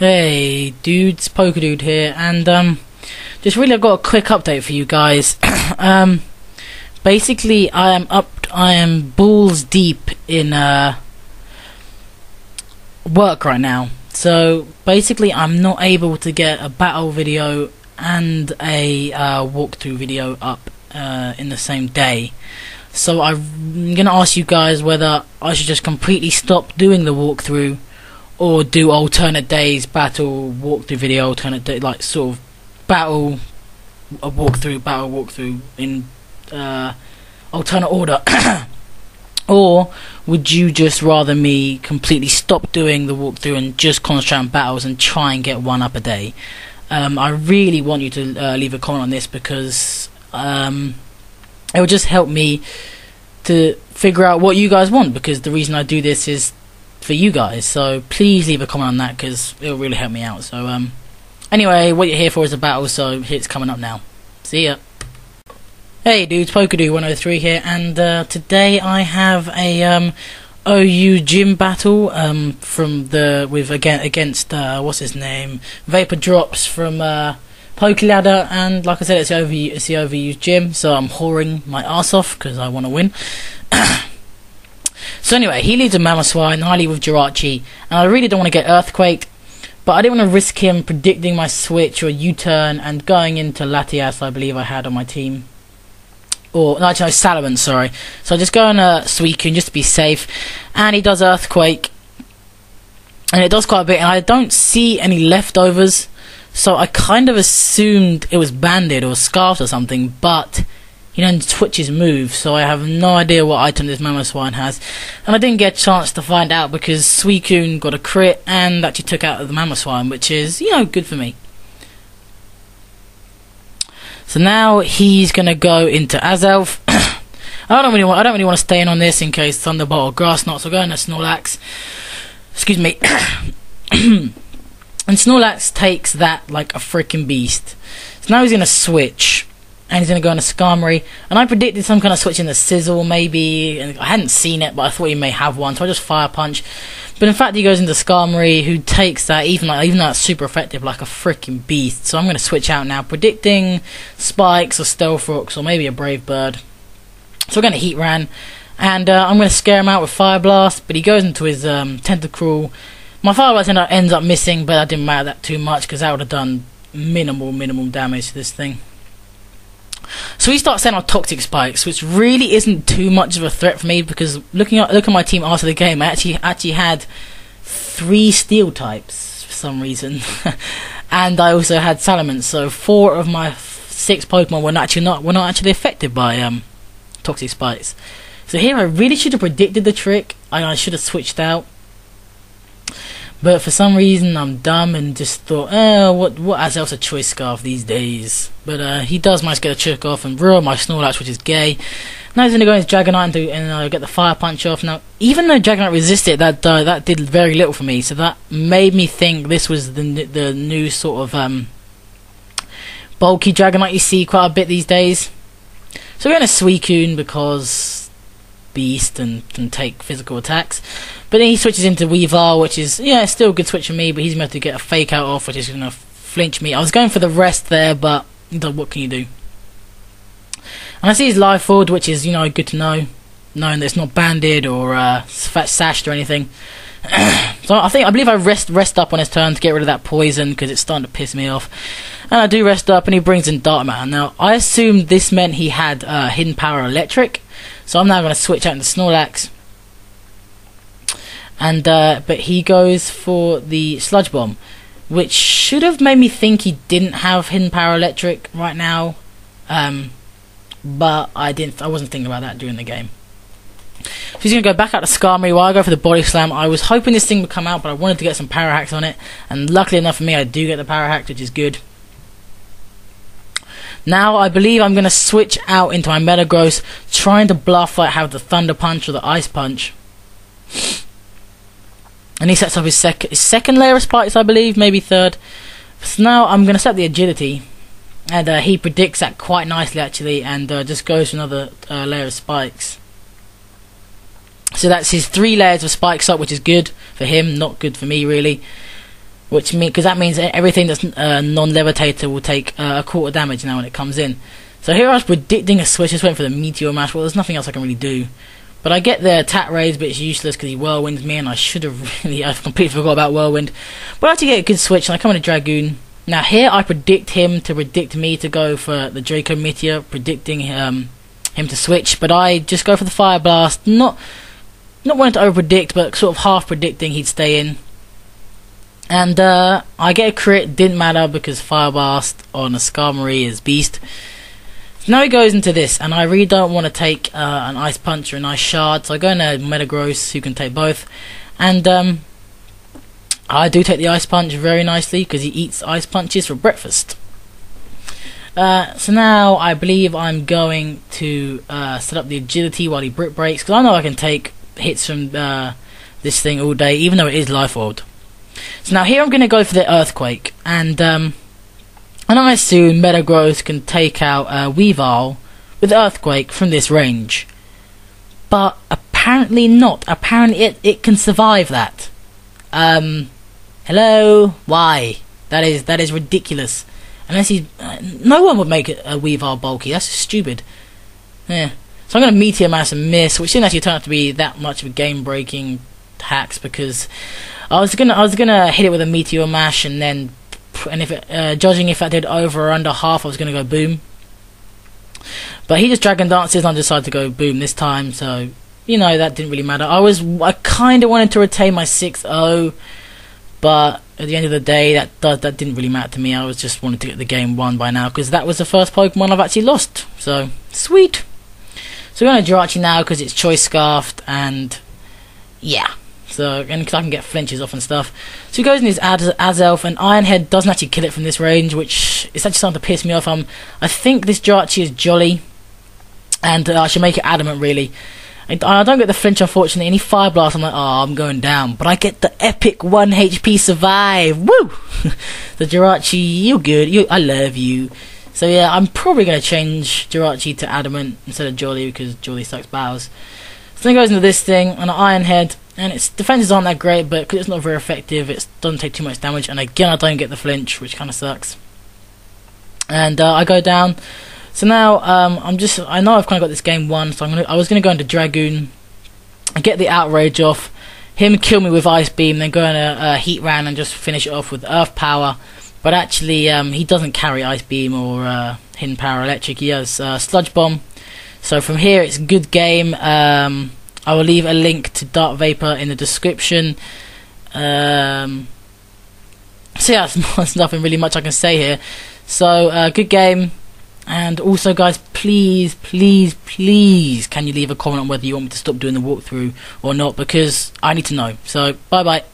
Hey dudes, PokeDude here, and just really I've got a quick update for you guys. Basically I am balls deep in work right now. So basically I'm not able to get a battle video and a walkthrough video up in the same day. So I'm gonna ask you guys whether I should just completely stop doing the walkthrough or do alternate days, battle, walkthrough video, alternate day, like sort of battle, a walkthrough, battle, walkthrough in alternate order. Or would you just rather me completely stop doing the walkthrough and just concentrate on battles and try and get one up a day? I really want you to leave a comment on this, because it will just help me to figure out what you guys want, because the reason I do this is for you guys. So please leave a comment on that, because it'll really help me out. So anyway, what you're here for is a battle, so it's coming up now. See ya. Hey dudes, PokeDude103 here, and today I have a OU gym battle against what's his name, Vapor Drops from PokeLadder, and like I said, it's the OU gym, so I'm whoring my ass off because I want to win. So anyway, he leads with Mamoswine, I lead with Jirachi, and I really don't want to get Earthquaked, but I didn't want to risk him predicting my switch or U-turn and going into Latias, I believe I had on my team. Or, no, actually, no, Salamence, sorry. So I just go on Suicune just to be safe, and he does Earthquake, and it does quite a bit, and I don't see any leftovers, so I kind of assumed it was Banded or Scarfed or something, but he then switches moves, so I have no idea what item this Mamoswine has, and I didn't get a chance to find out because Suicune got a crit and actually took out the Mamoswine, which is, you know, good for me. So now he's gonna go into Azelf. I don't really want to stay in on this in case Thunderbolt or Grass Knot, so go into Snorlax. Excuse me. And Snorlax takes that like a freaking beast. So now he's gonna switch, and he's gonna go into Skarmory. And I predicted some kind of switch in the Sizzle maybe, and I hadn't seen it, but I thought he may have one, so I just Fire Punch. But in fact, he goes into Skarmory, who takes that, even though it's super effective, like a freaking beast. So I'm going to switch out now, predicting Spikes or Stealth Rocks or maybe a Brave Bird. So we're going to Heatran, and I'm going to scare him out with Fire Blast. But he goes into his Tentacruel. My Fire Blast ends up missing, but that didn't matter that too much because that would have done minimal damage to this thing. So he starts sending out Toxic Spikes, which really isn't too much of a threat for me, because look at my team after the game, I actually had 3 Steel types for some reason, and I also had Salamence. So 4 of my 6 Pokemon were not actually affected by Toxic Spikes. So here I really should have predicted the trick. I should have switched out. But for some reason I'm dumb and just thought, what has else a Choice Scarf these days? But he does manage to get a trick off and ruin my Snorlax, which is gay. Now he's going to go into Dragonite and get the Fire Punch off. Now, even though Dragonite resisted, that did very little for me. So that made me think this was the new sort of bulky Dragonite you see quite a bit these days. So we're going to Suicune because beast and can take physical attacks, but then he switches into Weavile, which is still a good switch for me, but he's going to get a Fake Out off, which is going to flinch me. I was going for the rest there, but what can you do? And I see his Life Orb, which is good to know, knowing that it's not banded or sashed or anything. So I believe I rest up on his turn to get rid of that poison, because it's starting to piss me off. And I do rest up, and he brings in Darkman. Now I assumed this meant he had Hidden Power Electric, so I'm now going to switch out into Snorlax. And but he goes for the Sludge Bomb, which should have made me think he didn't have Hidden Power Electric right now, but I wasn't thinking about that during the game. So he's going to go back out to Skarmory while I go for the Body Slam. I was hoping this thing would come out, but I wanted to get some Power Hacks on it, and luckily enough for me, I do get the Power Hack, which is good. Now I believe I'm going to switch out into my Metagross, trying to bluff like have the Thunder Punch or the Ice Punch. And he sets up his second layer of Spikes, I believe, maybe third. So now I'm going to set the Agility, and he predicts that quite nicely actually, and just goes for another layer of Spikes. So that's his 3 layers of Spikes up, which is good for him, not good for me really. which because that means everything that's non-levitator will take a quarter damage now when it comes in. So here I was predicting a switch, just waiting for the Meteor Mash. Well, there's nothing else I can really do. But I get the attack raise, but it's useless because he Whirlwinds me, and I should have really, I've completely forgot about Whirlwind. But I actually get a good switch, and I come in a Dragoon. Now here I predict him to predict me to go for the Draco Meteor, predicting him to switch, but I just go for the Fire Blast, not wanting to over-predict, but sort of half predicting he'd stay in. And I get a crit, didn't matter because Fire Blast on a Skarmory is beast. So now he goes into this, and I really don't want to take an Ice Punch or an Ice Shard, so I go into Metagross, who can take both. And I do take the Ice Punch very nicely, because he eats Ice Punches for breakfast. So now I believe I'm going to set up the Agility while he Brick Breaks, because I know I can take hits from this thing all day, even though it is Life Orb. So now here I'm going to go for the Earthquake, and I assume Metagross can take out Weavile with Earthquake from this range. But apparently not. Apparently it can survive that. Hello? Why? That is ridiculous. Unless he... no one would make a Weavile bulky. That's just stupid. Yeah. So I'm going to Meteor Mash and miss, which didn't actually turn out to be that much of a game-breaking hacks, because I was gonna hit it with a Meteor Mash, and then... and if it, judging if I did over or under half, I was going to go boom. But he just Dragon Dances, and I decided to go boom this time, so... you know, that didn't really matter. I kind of wanted to retain my 6-0, but at the end of the day, that didn't really matter to me. I was just wanted to get the game won by now, because that was the first Pokemon I've actually lost. So, sweet. So we're going to Jirachi now, because it's Choice Scarfed, and yeah. So, and because I can get flinches off and stuff. So he goes in his Azelf, and Iron Head doesn't actually kill it from this range, which is actually starting to piss me off. I think this Jirachi is Jolly, and I should make it Adamant, really. I don't get the flinch, unfortunately. Any Fire Blast, I'm like, oh, I'm going down. But I get the epic 1 HP survive. Woo! The Jirachi, you're good. I love you. So yeah, I'm probably going to change Jirachi to Adamant instead of Jolly, because Jolly sucks bows. So then it goes into this thing, and an Iron Head. And its defenses aren't that great, but because it's not very effective, it doesn't take too much damage. And again, I don't get the flinch, which kind of sucks. And I go down. So now I know I've kind of got this game won, so I was gonna go into Dragoon and get the Outrage off, him kill me with Ice Beam, then go into Heatran and just finish it off with Earth Power. But actually, he doesn't carry Ice Beam or Hidden Power Electric. He has Sludge Bomb. So from here, it's a good game. I will leave a link to Dark Vapor in the description. So yeah, there's nothing really much I can say here. So good game. And also, guys, please, can you leave a comment on whether you want me to stop doing the walkthrough or not, because I need to know. So, bye-bye.